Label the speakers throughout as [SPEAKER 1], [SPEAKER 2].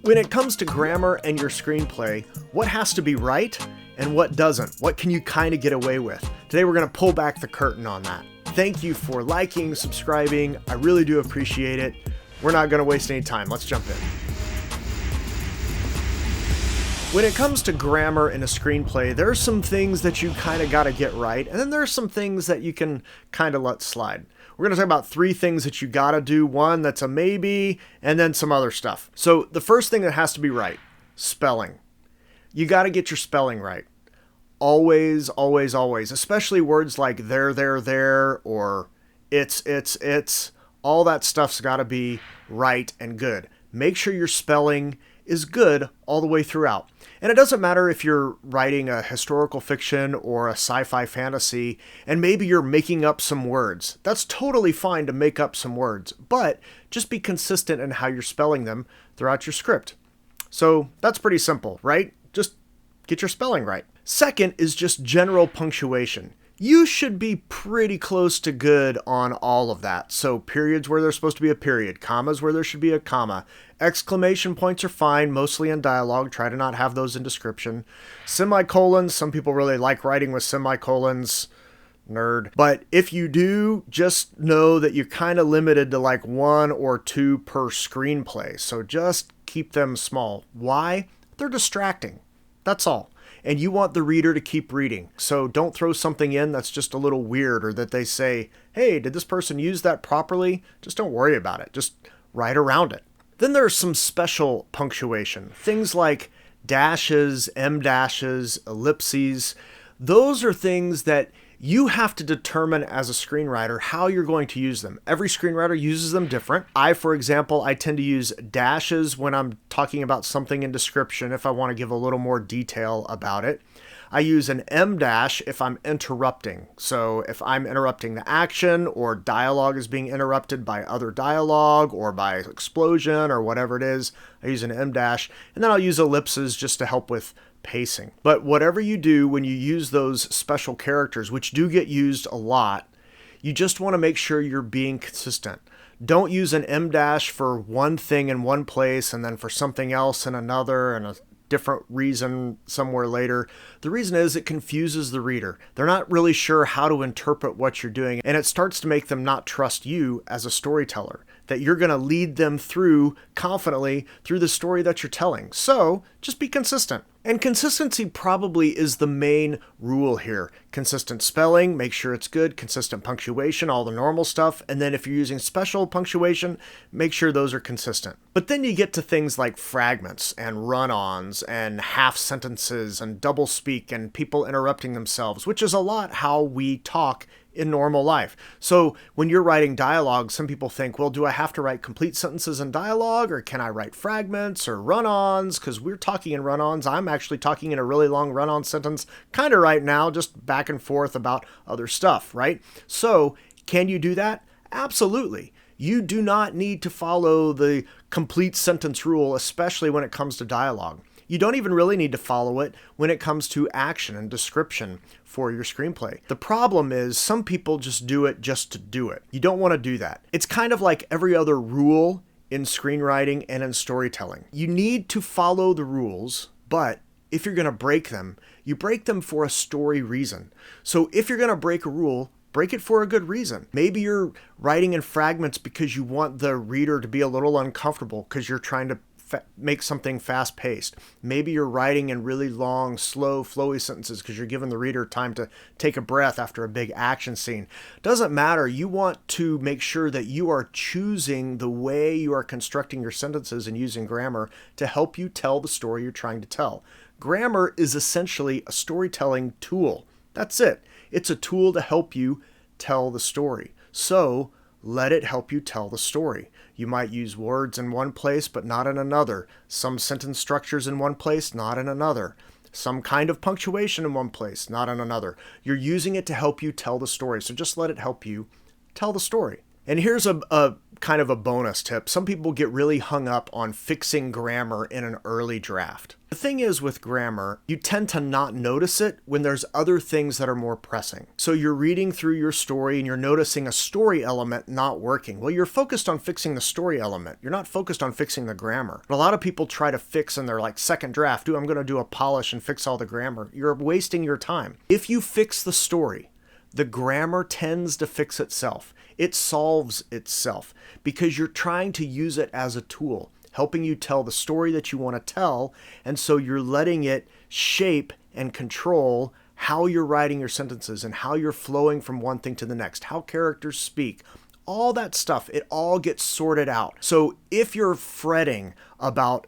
[SPEAKER 1] When it comes to grammar and your screenplay, what has to be right and what doesn't? What can you kind of get away with? Today we're going to pull back the curtain on that. Thank you for liking, subscribing. I really do appreciate it. We're not going to waste any time. Let's jump in. When it comes to grammar in a screenplay, there are some things that you kind of got to get right, and then there are some things that you can kind of let slide. We're going to talk about 3 things that you got to do, one that's a maybe, and then some other stuff. So the first thing that has to be right, spelling. You got to get your spelling right. Always, always, always, especially words like there, or it's, all that stuff's got to be right and good. Make sure your spelling is good all the way throughout. And it doesn't matter if you're writing a historical fiction or a sci-fi fantasy, and maybe you're making up some words. That's totally fine to make up some words, but just be consistent in how you're spelling them throughout your script. So that's pretty simple, right? Just get your spelling right. Second is just general punctuation. You should be pretty close to good on all of that. So periods where there's supposed to be a period, commas where there should be a comma. Exclamation points are fine, mostly in dialogue. Try to not have those in description. Semicolons, some people really like writing with semicolons. Nerd. But if you do, just know that you're kind of limited to like 1 or 2 per screenplay. So just keep them small. Why? They're distracting. That's all. And you want the reader to keep reading. So don't throw something in that's just a little weird, or that they say, hey, did this person use that properly? Just don't worry about it. Just write around it. Then there's some special punctuation. Things like dashes, em dashes, ellipses. Those are things that you have to determine as a screenwriter how you're going to use them. Every screenwriter uses them different. For example, I tend to use dashes when I'm talking about something in description if I want to give a little more detail about it. I use an em dash if I'm interrupting. So if I'm interrupting the action, or dialogue is being interrupted by other dialogue or by explosion or whatever it is, I use an em dash. And then I'll use ellipses just to help with pacing. But whatever you do when you use those special characters, which do get used a lot, you just want to make sure you're being consistent. Don't use an em dash for one thing in one place and then for something else in another and a different reason somewhere later. The reason is it confuses the reader. They're not really sure how to interpret what you're doing, and it starts to make them not trust you as a storyteller, that you're going to lead them through confidently through the story that you're telling. So just be consistent. And consistency probably is the main rule here. Consistent spelling, make sure it's good. Consistent punctuation, all the normal stuff. And then if you're using special punctuation, make sure those are consistent. But then you get to things like fragments and run-ons and half sentences and double speak and people interrupting themselves, which is a lot how we talk in normal life. So when you're writing dialogue, some people think, well, do I have to write complete sentences in dialogue, or can I write fragments or run-ons? Because we're talking in run-ons. I'm actually talking in a really long run-on sentence kind of right now, just back and forth about other stuff, right? So can you do that? Absolutely. You do not need to follow the complete sentence rule, especially when it comes to dialogue. You don't even really need to follow it when it comes to action and description for your screenplay. The problem is some people just do it just to do it. You don't want to do that. It's kind of like every other rule in screenwriting and in storytelling. You need to follow the rules, but if you're going to break them, you break them for a story reason. So if you're going to break a rule, break it for a good reason. Maybe you're writing in fragments because you want the reader to be a little uncomfortable because you're trying to make something fast-paced. Maybe you're writing in really long, slow, flowy sentences because you're giving the reader time to take a breath after a big action scene. Doesn't matter. You want to make sure that you are choosing the way you are constructing your sentences and using grammar to help you tell the story you're trying to tell. Grammar is essentially a storytelling tool. That's it. It's a tool to help you tell the story. So let it help you tell the story. You might use words in one place, but not in another. Some sentence structures in one place, not in another. Some kind of punctuation in one place, not in another. You're using it to help you tell the story. So just let it help you tell the story. And here's a kind of a bonus tip. Some people get really hung up on fixing grammar in an early draft. The thing is with grammar, you tend to not notice it when there's other things that are more pressing. So you're reading through your story and you're noticing a story element not working. Well, you're focused on fixing the story element. You're not focused on fixing the grammar. But a lot of people try to fix in their second draft. I'm going to do a polish and fix all the grammar. You're wasting your time. If you fix the story, the grammar tends to fix itself. It solves itself because you're trying to use it as a tool, helping you tell the story that you want to tell. And so you're letting it shape and control how you're writing your sentences and how you're flowing from one thing to the next, how characters speak, all that stuff. It all gets sorted out. So if you're fretting about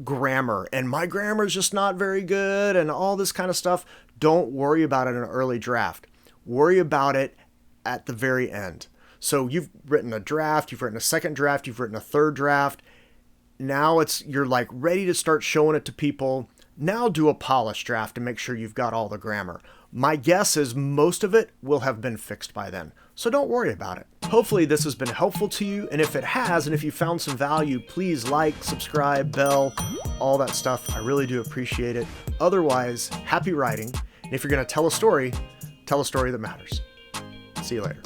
[SPEAKER 1] grammar and my grammar is just not very good and all this kind of stuff, don't worry about it in an early draft. Worry about it at the very end. So you've written a draft, you've written a second draft, you've written a third draft. Now you're ready to start showing it to people. Now do a polished draft to make sure you've got all the grammar. My guess is most of it will have been fixed by then. So don't worry about it. Hopefully this has been helpful to you. And if it has, and if you found some value, please like, subscribe, bell, all that stuff. I really do appreciate it. Otherwise, happy writing. And if you're going to tell a story that matters. See you later.